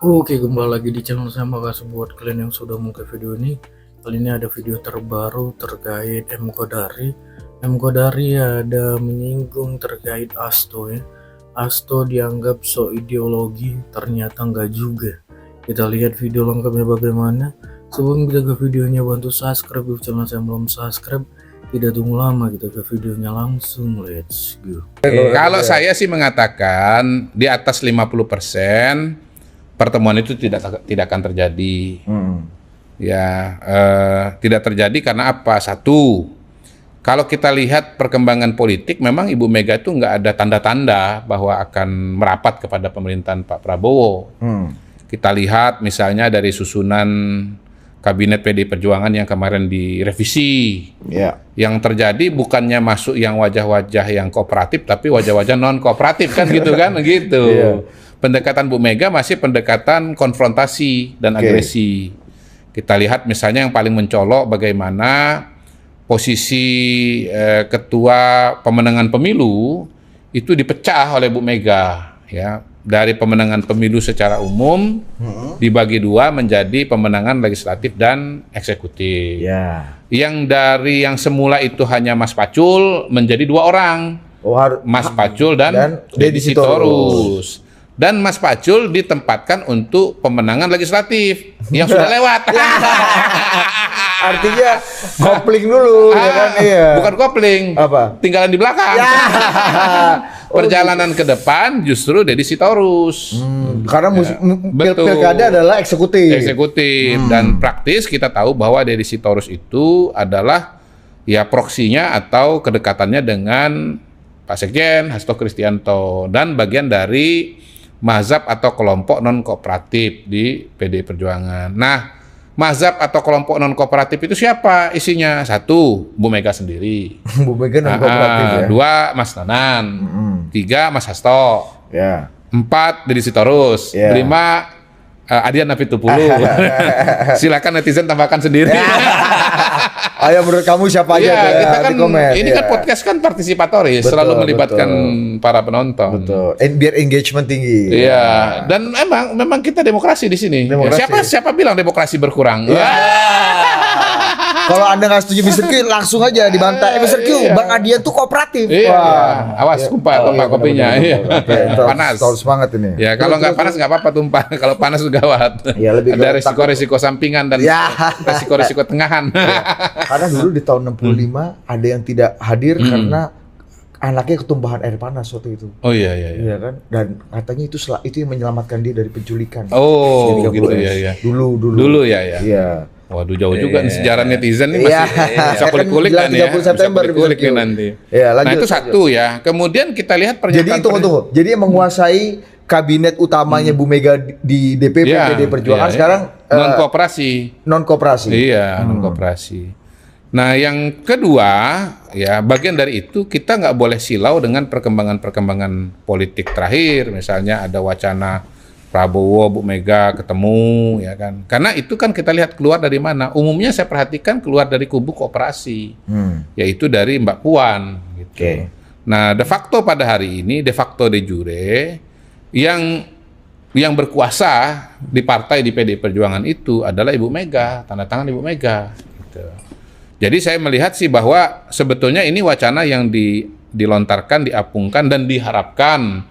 Oke, kembali lagi di channel saya. Makasih buat kalian yang sudah mau ke video ini. Kali ini ada video terbaru terkait M Kodari. M Kodari ada menyinggung terkait Asto ya. Asto dianggap so ideologi, ternyata enggak juga. Kita lihat video lengkapnya bagaimana. Sebelum kita ke videonya, bantu subscribe di channel saya belum subscribe. Tidak tunggu lama, kita ke videonya langsung. Let's go. Kalau saya sih mengatakan di atas 50% pertemuan itu tidak akan terjadi. Ya, tidak terjadi karena apa? Satu, kalau kita lihat perkembangan politik, memang Ibu Mega itu nggak ada tanda-tanda bahwa akan merapat kepada pemerintahan Pak Prabowo. Kita lihat misalnya dari susunan Kabinet PDI Perjuangan yang kemarin direvisi. Yang terjadi bukannya masuk yang wajah-wajah yang kooperatif, tapi wajah-wajah non-kooperatif kan gitu kan, gitu. Pendekatan Bu Mega masih pendekatan konfrontasi dan agresi. Kita lihat misalnya yang paling mencolok bagaimana posisi ketua pemenangan pemilu itu dipecah oleh Bu Mega, ya. Dari pemenangan pemilu secara umum dibagi dua menjadi pemenangan legislatif dan eksekutif. Yang dari yang semula itu hanya Mas Pacul menjadi dua orang, Mas Pacul dan Deddy Sitorus. Dan Mas Pacul ditempatkan untuk pemenangan legislatif yang sudah lewat. Artinya kopling dulu, ya kan? Iya. Bukan kopling, apa? Tinggalan di belakang. Perjalanan ke depan justru Deddy Sitorus. Karena pilkada adalah eksekutif. Dan praktis kita tahu bahwa Deddy Sitorus itu adalah ya proksinya atau kedekatannya dengan Pak Sekjen Hasto Kristianto dan bagian dari mazhab atau kelompok non kooperatif di PDI Perjuangan. Nah, mazhab atau kelompok non kooperatif itu siapa isinya? Satu, Bu Mega sendiri. Bu Mega non kooperatif ya. Dua, Mas Nanan. Tiga, Mas Hasto. Empat, Deddy Sitorus. Lima, Adian Apitupulu. Silakan netizen tambahkan sendiri. Ayo menurut kamu siapa aja? Kita kan ini kan podcast kan partisipatoris, selalu melibatkan para penonton. Biar engagement tinggi. Iya. Dan memang kita demokrasi di sini. Siapa bilang demokrasi berkurang? Kalau Anda nggak setuju Mr. Q, langsung aja dibantai. Mr. Q, Bang Adian tuh kooperatif. Awas tumpah kopinya. Panas. Harus semangat ini. Ya, kalau nggak panas nggak apa-apa tumpah. Kalau panas gawat. Ada risiko-risiko sampingan dan risiko-risiko tengahan. Karena dulu di tahun 65 ada yang tidak hadir karena anaknya ketumpahan air panas waktu itu. Oh iya. Iya kan? Dan katanya itu yang menyelamatkan dia dari penculikan. Oh, gitu ya. Dulu ya. Iya. Waduh, jauh juga nih sejarah netizen nih masih bisa kulik-kulik kan ya. 30 September kulik nanti. Ya, lanjut, nah, itu satu ya. Kemudian kita lihat pernyataan. Jadi tunggu. Jadi yang menguasai kabinet utamanya Bu Mega di DPP PDI Perjuangan sekarang non koperasi. Iya, non koperasi. Nah, yang kedua, ya bagian dari itu kita nggak boleh silau dengan perkembangan politik terakhir. Misalnya ada wacana Prabowo, Bu Mega ketemu, ya kan? Karena itu kan kita lihat keluar dari mana. Umumnya saya perhatikan keluar dari kubu koperasi, yaitu dari Mbak Puan. Gitu. Nah, de facto pada hari ini, de facto de jure, yang berkuasa di partai di PDI Perjuangan itu adalah Ibu Mega, tanda tangan Ibu Mega. Gitu. Jadi saya melihat sih bahwa sebetulnya ini wacana yang dilontarkan, diapungkan dan diharapkan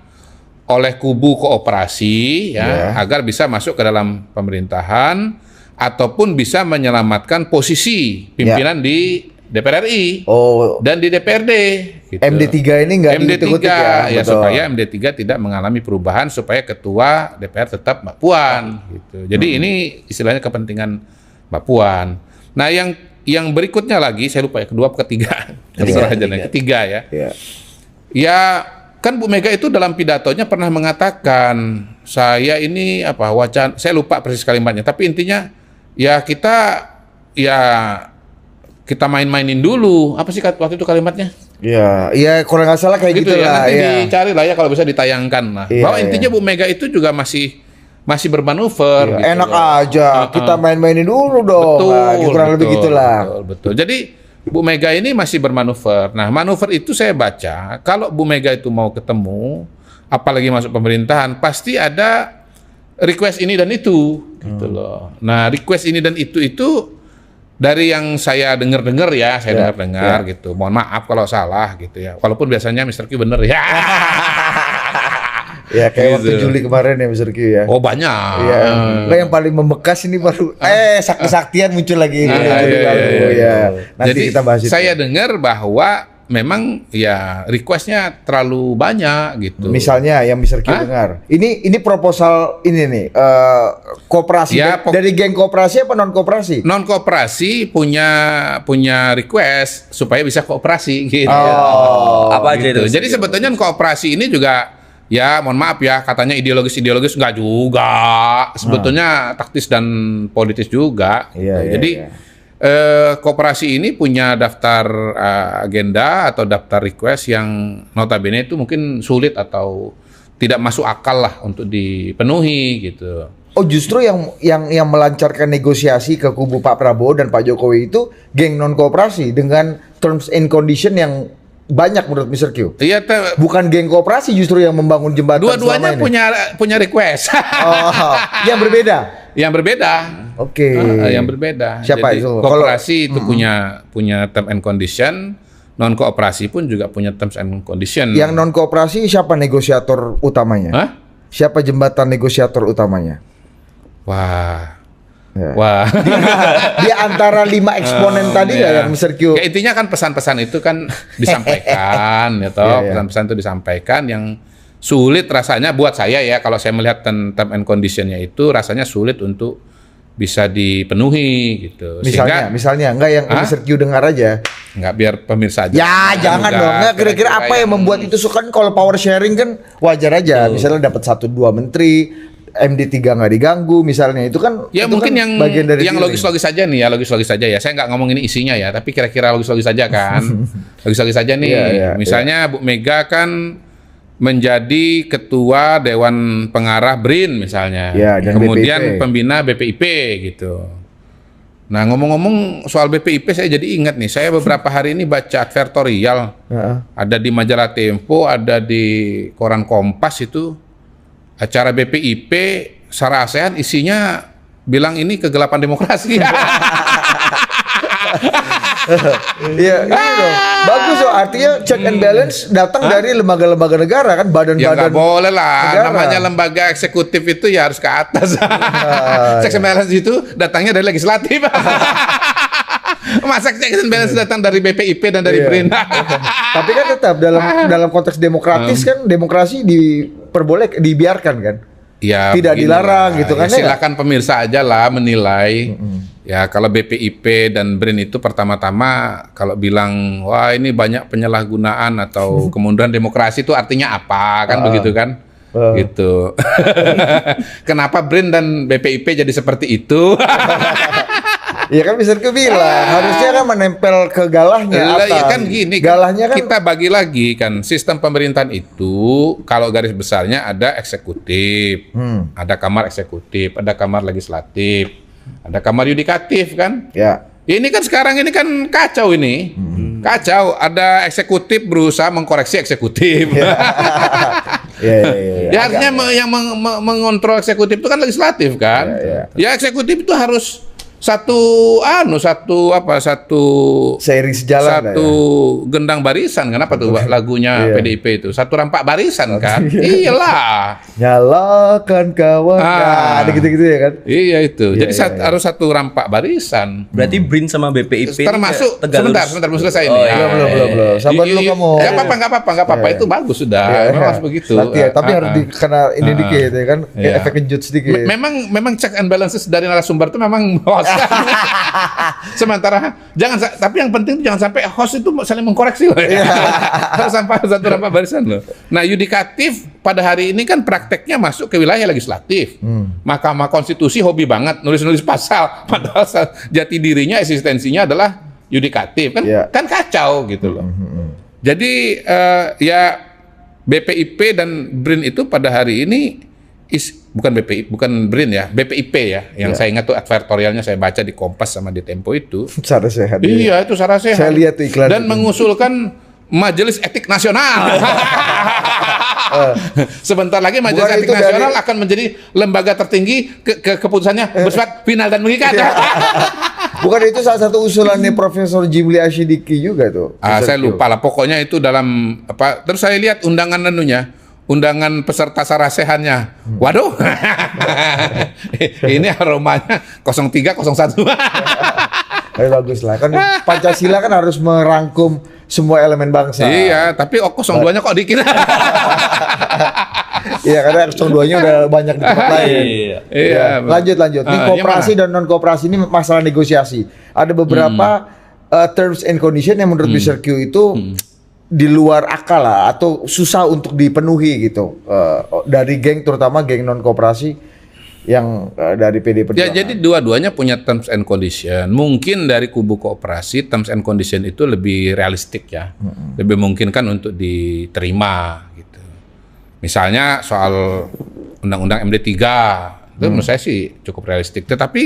oleh kubu kooperasi agar bisa masuk ke dalam pemerintahan ataupun bisa menyelamatkan posisi pimpinan di DPR RI dan di DPRD. Gitu. MD3 ini nggak MD3 ya supaya MD3 tidak mengalami perubahan supaya ketua DPR tetap Mbak Puan. Gitu. Jadi ini istilahnya kepentingan Mbak Puan. Nah yang berikutnya lagi saya lupa ya kedua apa ketiga. Ketiga ya. Ya kan Bu Mega itu dalam pidatonya pernah mengatakan saya ini wacana, saya lupa persis kalimatnya, tapi intinya ya kita main-mainin dulu. Apa sih waktu itu kalimatnya? Iya kalau nggak salah kayak gitu lah. Nanti dicari lah ya kalau bisa ditayangkan lah. Bahwa intinya Bu Mega itu juga masih bermanuver. Gitu enak aja kita main-mainin dulu dong. Kurang lebih gitulah. Betul. Jadi Bu Mega ini masih bermanuver. Nah, manuver itu saya baca, kalau Bu Mega itu mau ketemu, apalagi masuk pemerintahan, pasti ada request ini dan itu gitu loh. Nah, request ini dan itu dari yang saya dengar-dengar ya, dengar-dengar gitu. Mohon maaf kalau salah gitu ya. Walaupun biasanya Mr. Q bener ya. Ya kayak waktu Gitu. Juli kemarin ya Mr. Q ya. Oh banyak. Iya. Nggak, yang paling membekas ini baru sakti-saktian muncul lagi. Iya. Nanti Jadi kita bahas itu. saya dengar bahwa memang ya requestnya terlalu banyak gitu. Misalnya yang Mr. Q dengar. Ini proposal ini nih koperasi Ya, dari geng koperasi apa non koperasi? Non koperasi punya request supaya bisa kooperasi gitu. Apa aja Gitu. itu? Jadi sebetulnya kooperasi ini juga ya mohon maaf ya katanya ideologis enggak juga. Sebetulnya taktis dan politis juga. Iya, iya, Jadi iya. koperasi ini punya daftar agenda atau daftar request yang notabene itu mungkin sulit atau tidak masuk akal lah untuk dipenuhi gitu. Oh justru yang melancarkan negosiasi ke kubu Pak Prabowo dan Pak Jokowi itu geng non koperasi dengan terms and condition yang banyak menurut Mr. Q. Iya, Bukan geng koperasi justru yang membangun jembatan dua-duanya selama ini. punya request. Oh, yang berbeda. Yang berbeda. Oke. Yang berbeda. Siapa Jadi, itu? Koperasi itu punya term and condition, non kooperasi pun juga punya terms and condition. Yang non koperasi siapa negosiator utamanya? Hah? Siapa jembatan negosiator utamanya? Wah. Ya. Wah. Di antara 5 eksponen tadi nggak Ya. yang Mr. Q? Ya intinya kan pesan-pesan itu kan disampaikan ya toh, Iya, iya. pesan-pesan itu disampaikan yang sulit rasanya buat saya ya kalau saya melihat term and conditionnya itu rasanya sulit untuk bisa dipenuhi gitu. Misalnya nggak yang Mr. Q dengar aja. Nggak biar pemirsa aja. Ya jangan dong, nggak kira-kira apa yang membuat itu suka kan kalau power sharing kan wajar aja. Misalnya dapat 1-2 menteri, MD3 nggak diganggu misalnya itu kan. Ya itu mungkin kan yang bagian dari dealing. logis-logis saja nih ya, logis-logis saja ya. Saya nggak ngomong ini isinya ya, tapi kira-kira logis-logis saja kan. Logis-logis saja nih. Iya, Misalnya Bu Mega kan menjadi ketua Dewan Pengarah BRIN misalnya. Ya, dan Kemudian BPIP. pembina BPIP gitu. Nah ngomong-ngomong soal BPIP saya jadi ingat nih, saya beberapa hari ini baca advertorial. Heeh. Ada di majalah Tempo, ada di koran Kompas itu. Acara BPIP secara ASEAN isinya bilang ini kegelapan demokrasi. Iya, gitu dong. Bagus loh, artinya check and balance datang dari lembaga-lembaga negara kan, Ya badan-badan. nggak boleh lah, negara. namanya lembaga eksekutif itu ya harus ke atas. Check and balance itu datangnya dari legislatif. Masa check and balance datang dari BPIP dan dari Iya. BRIN? Tapi kan tetap dalam konteks demokratis kan demokrasi dibiarkan kan. Ya, Tidak begini dilarang lah. gitu kan, Ya, ya silakan pemirsa aja lah menilai. Ya kalau BPIP dan BRIN itu pertama-tama kalau bilang wah ini banyak penyalahgunaan atau kemunduran demokrasi itu artinya apa kan begitu kan? Gitu. Kenapa BRIN dan BPIP jadi seperti itu? Iya kan bisa bilang harusnya kan menempel ke galahnya Lah, atas. ya kan gini, Galahnya kan kita bagi lagi kan sistem pemerintahan itu kalau garis besarnya ada eksekutif, ada kamar eksekutif, ada kamar legislatif, ada kamar yudikatif kan. ya. Ini kan sekarang ini kan kacau ini, kacau. Ada eksekutif berusaha mengkoreksi eksekutif. Ya. Ya artinya yang mengontrol eksekutif itu kan legislatif kan. Ya eksekutif itu harus satu Seiring sejalan lah satu gendang barisan. Kenapa tuh lagunya Iya. PDIP itu satu rampak barisan kan? Iyalah. Nyalakan kawan. Ah. Ada gitu-gitu ya kan. Iya itu. Iya, Jadi iya. harus satu rampak barisan. Berarti BRIN sama BPIP ini Termasuk tegak lurus. sebentar belum selesai ini. Oh, ya. iya. Belum. Sabar dulu kamu. Nggak apa-apa. Itu bagus sudah. Memang harus begitu. Latihan, tapi harus dikena ini dikit ya kan. Iya. Efek kejut sedikit. Memang check and balances dari narasumber itu memang host. Sementara tapi yang penting itu jangan sampai host itu saling mengkoreksi loh ya. Harus sampai satu rampak barisan loh. Nah, yudikatif pada hari ini kan prakteknya masuk ke wilayah legislatif. Mahkamah Konstitusi hobi banget nulis-nulis pasal padahal jati dirinya eksistensinya adalah yudikatif kan. Iya. Kan kacau gitu loh. Jadi ya BPIP dan BRIN itu pada hari ini bukan BRIN ya, BPIP ya. Yang saya ingat tuh advertorialnya saya baca di Kompas sama di Tempo itu. Cara sehat. Iya, itu secara sehat. Saya lihat tuh iklan Dan itu. mengusulkan Majelis Etik Nasional. Sebentar lagi Majelis Bukan Etik itu Nasional akan menjadi lembaga tertinggi keputusannya bersifat final dan mengikat. Bukan itu salah satu usulannya Profesor Jimli Asyidiki juga tuh. Saya lupa lah. Pokoknya itu dalam apa? Terus saya lihat undangan undangan peserta sarasehannya. Waduh, ini aromanya 0301. Bagus lah. Kan Pancasila kan harus merangkum semua elemen bangsa. Iya, tapi 02-nya kok dikit. Iya, karena 02-nya udah banyak di tempat lain. Iya. Lanjut. Ini koperasi dan non koperasi ini masalah negosiasi. Ada beberapa terms and condition yang menurut Mr. Q itu di luar akal lah atau susah untuk dipenuhi gitu. Dari geng, terutama geng non koperasi yang dari PD Perjuangan. Ya, jadi dua-duanya punya terms and condition. Mungkin dari kubu koperasi terms and condition itu lebih realistik ya, lebih memungkinkan untuk diterima gitu. Misalnya soal undang-undang MD3 itu menurut saya sih cukup realistik. Tetapi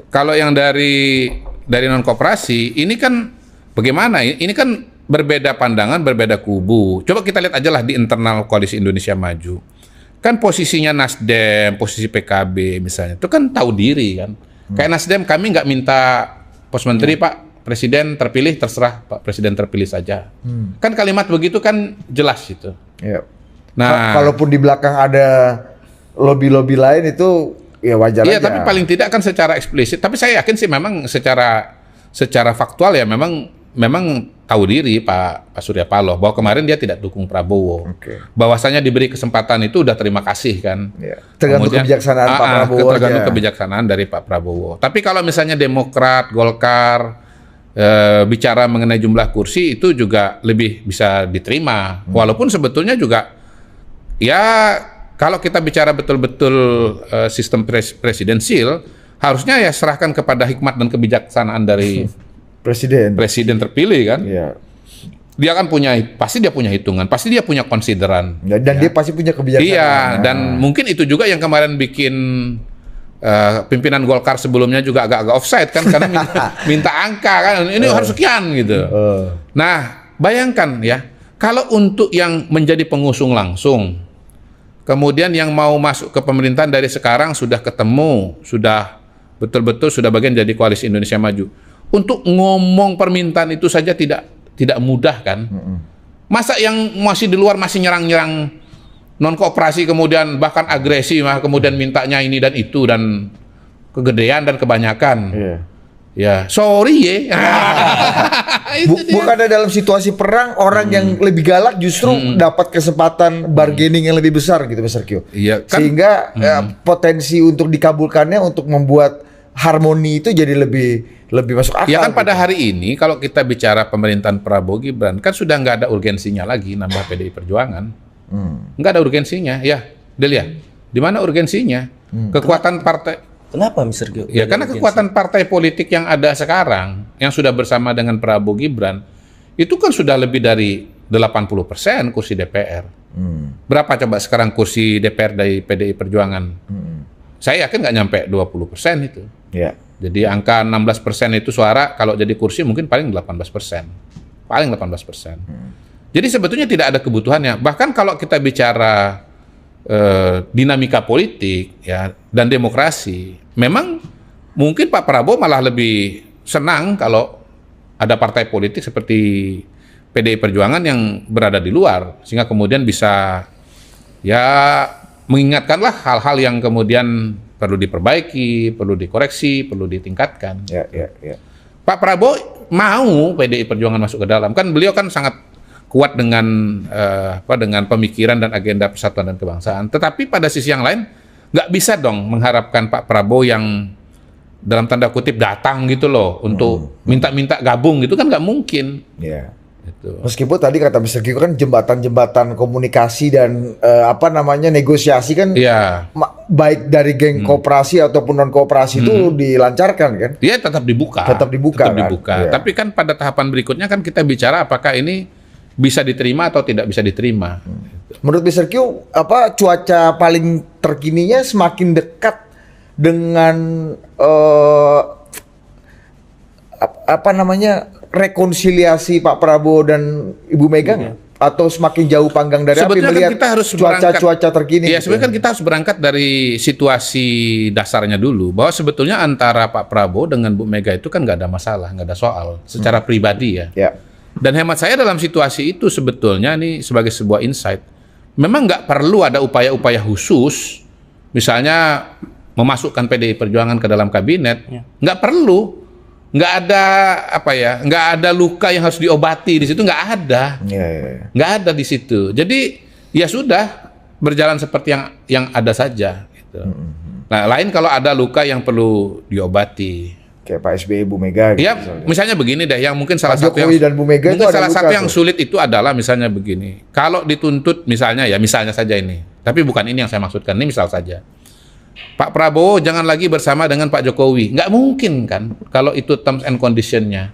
kalau yang dari non koperasi ini kan bagaimana? Ini kan berbeda pandangan, berbeda kubu. Coba kita lihat aja lah di internal Koalisi Indonesia Maju. Kan posisinya Nasdem, posisi PKB misalnya, itu kan tahu diri kan. Kayak Nasdem, kami nggak minta pos menteri Pak, Presiden terpilih, terserah Pak Presiden terpilih saja. Kan kalimat begitu kan jelas itu. Iya. Nah, Kalaupun di belakang ada lobby-lobby lain itu ya wajar iya, aja. tapi paling tidak kan secara eksplisit. Tapi saya yakin sih memang secara faktual ya memang tahu diri Pak Surya Paloh bahwa kemarin dia tidak dukung Prabowo. Bahwasanya diberi kesempatan itu udah terima kasih kan. Ya. Tergantung kebijaksanaan Pak Prabowo. Tergantung kebijaksanaan dari Pak Prabowo. Tapi kalau misalnya Demokrat, Golkar bicara mengenai jumlah kursi itu juga lebih bisa diterima. Walaupun sebetulnya juga ya kalau kita bicara betul-betul sistem presidensil harusnya ya serahkan kepada hikmat dan kebijaksanaan dari presiden terpilih kan. Iya. Dia kan pasti dia punya hitungan, pasti dia punya konsideran. Dan dia pasti punya kebijaksanaan. Iya, dan mungkin itu juga yang kemarin bikin pimpinan Golkar sebelumnya juga agak-agak offside kan, karena minta angka kan, ini harus sekian gitu. Nah, bayangkan ya, kalau untuk yang menjadi pengusung langsung, kemudian yang mau masuk ke pemerintahan dari sekarang sudah ketemu, sudah betul-betul sudah bagian dari Koalisi Indonesia Maju. Untuk ngomong permintaan itu saja tidak mudah kan. Masa yang masih di luar masih nyerang-nyerang non koperasi kemudian bahkan agresi kemudian mintanya ini dan itu dan kegedean dan kebanyakan. Ya, sorry ya. Bukannya dalam situasi perang orang yang lebih galak justru dapat kesempatan bargaining yang lebih besar gitu Mr. Q. Iya, kan, sehingga potensi untuk dikabulkannya untuk membuat harmoni itu jadi lebih masuk akal. Ya kan pada gitu. hari ini kalau kita bicara pemerintahan Prabowo Gibran kan sudah nggak ada urgensinya lagi nambah PDI Perjuangan. Nggak ada urgensinya. Ya, Delia, di mana urgensinya? Kekuatan partai. Kenapa Mr. Gyo? Ya karena kekuatan partai politik yang ada sekarang yang sudah bersama dengan Prabowo Gibran itu kan sudah lebih dari 80% kursi DPR. Berapa coba sekarang kursi DPR dari PDI Perjuangan? Saya yakin nggak nyampe 20% itu. Ya. Jadi angka 16% itu suara, kalau jadi kursi mungkin paling 18%. Paling 18%. Jadi sebetulnya tidak ada kebutuhannya. Bahkan kalau kita bicara dinamika politik ya dan demokrasi, memang mungkin Pak Prabowo malah lebih senang kalau ada partai politik seperti PDI Perjuangan yang berada di luar, sehingga kemudian bisa ya mengingatkanlah hal-hal yang kemudian perlu diperbaiki, perlu dikoreksi, perlu ditingkatkan. Ya. Pak Prabowo mau PDI Perjuangan masuk ke dalam, kan beliau kan sangat kuat dengan dengan pemikiran dan agenda persatuan dan kebangsaan. Tetapi pada sisi yang lain nggak bisa dong mengharapkan Pak Prabowo yang dalam tanda kutip datang gitu loh untuk minta-minta gabung gitu kan nggak mungkin. Ya. Gitu. Meskipun tadi kata Mr. Kiko kan jembatan-jembatan komunikasi dan negosiasi kan baik dari geng koperasi ataupun non koperasi itu dilancarkan kan? Dia tetap dibuka. Tetap dibuka. Ya. Tapi kan pada tahapan berikutnya kan kita bicara apakah ini bisa diterima atau tidak bisa diterima. Menurut Mr. Q, cuaca paling terkininya semakin dekat dengan apa namanya rekonsiliasi Pak Prabowo dan Ibu Mega nggak? Atau semakin jauh panggang dari api Sebetulnya kan melihat kita harus berangkat- cuaca terkini? Iya, gitu sebenarnya kan kita harus berangkat dari situasi dasarnya dulu, bahwa sebetulnya antara Pak Prabowo dengan Bu Mega itu kan nggak ada masalah, nggak ada soal secara pribadi ya. Ya. Dan hemat saya dalam situasi itu sebetulnya nih sebagai sebuah insight, memang nggak perlu ada upaya-upaya khusus, misalnya memasukkan PDI Perjuangan ke dalam kabinet, nggak perlu. Nggak ada apa ya, nggak ada luka yang harus diobati di situ, nggak ada. Ya. Nggak ada di situ. Jadi ya sudah berjalan seperti yang ada saja. Gitu. Nah, lain kalau ada luka yang perlu diobati. Kayak Pak SBY, Bu Mega. Gitu, Ya, misalnya begini deh, yang mungkin salah Pak satu yang Jokowi dan Bu Mega itu mungkin ada salah luka satu yang tuh. sulit itu adalah misalnya begini. Kalau dituntut misalnya ya, misalnya saja ini. Tapi bukan ini yang saya maksudkan. Ini misal saja. Pak Prabowo jangan lagi bersama dengan Pak Jokowi. Nggak mungkin kan kalau itu terms and condition-nya.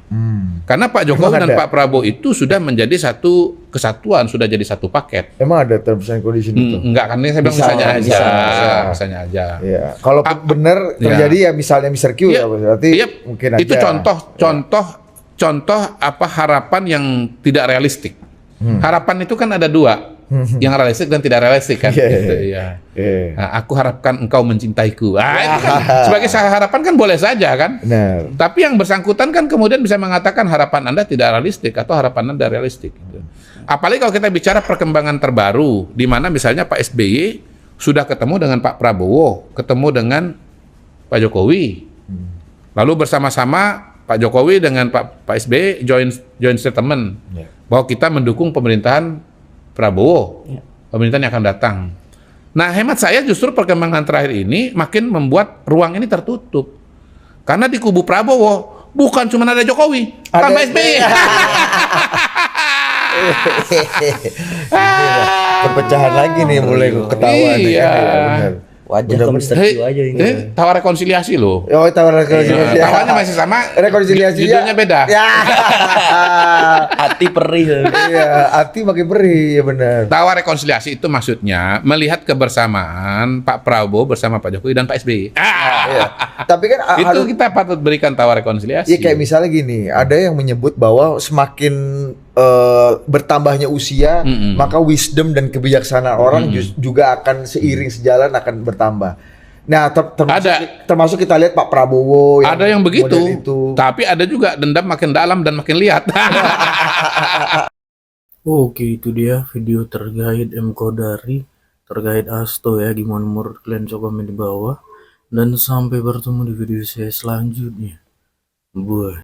Karena Pak Jokowi Emang dan ada? Pak Prabowo itu sudah menjadi satu kesatuan, sudah jadi satu paket. Emang ada terms and condition itu? Enggak kan, ini saya bilang Misal, misalnya aja. misal. Misalnya aja. Iya. Kalau benar terjadi ya misalnya Mr. Q Iya, ya berarti iya, mungkin aja. itu contoh apa harapan yang tidak realistik. Harapan itu kan ada dua, yang realistik dan tidak realistik kan. Iya, Gitu, iya. ya. Iya. Nah, aku harapkan engkau mencintaiku. Itu kan sebagai harapan kan boleh saja kan. Benar. Tapi yang bersangkutan kan kemudian bisa mengatakan harapan Anda tidak realistik atau harapan Anda realistik. Gitu. Apalagi kalau kita bicara perkembangan terbaru, di mana misalnya Pak SBY sudah ketemu dengan Pak Prabowo, ketemu dengan Pak Jokowi. Lalu bersama-sama Pak Jokowi dengan Pak SBY joint statement bahwa kita mendukung pemerintahan Prabowo, pemerintahan yang akan datang. Nah, hemat saya justru perkembangan terakhir ini makin membuat ruang ini tertutup. Karena di kubu Prabowo bukan cuma ada Jokowi, Ada tambah SBY. Perpecahan lagi nih mulai ketahuan. Iya. Ya, benar. Wajah ke Mr. Q aja ini. Tawar rekonsiliasi loh. Oh, tawaran rekonsiliasi. Tawarnya masih sama, Rekonsiliasi judulnya beda. Ya. Hati perih. Iya, hati makin perih ya benar. Tawar rekonsiliasi itu maksudnya melihat kebersamaan Pak Prabowo bersama Pak Jokowi dan Pak SBY. Iya. Tapi kan Itu harus kita patut berikan tawar rekonsiliasi. ya kayak misalnya gini, ada yang menyebut bahwa semakin bertambahnya usia, maka wisdom dan kebijaksanaan orang juga akan seiring sejalan akan bertambah. Nah, termasuk kita lihat Pak Prabowo ada yang begitu, model itu. tapi ada juga dendam makin dalam dan makin lihat. Oke, itu dia video terkait M Kodari, terkait Asto ya. Gimana menurut kalian, coba komen di bawah. Dan sampai bertemu di video saya selanjutnya. Bye.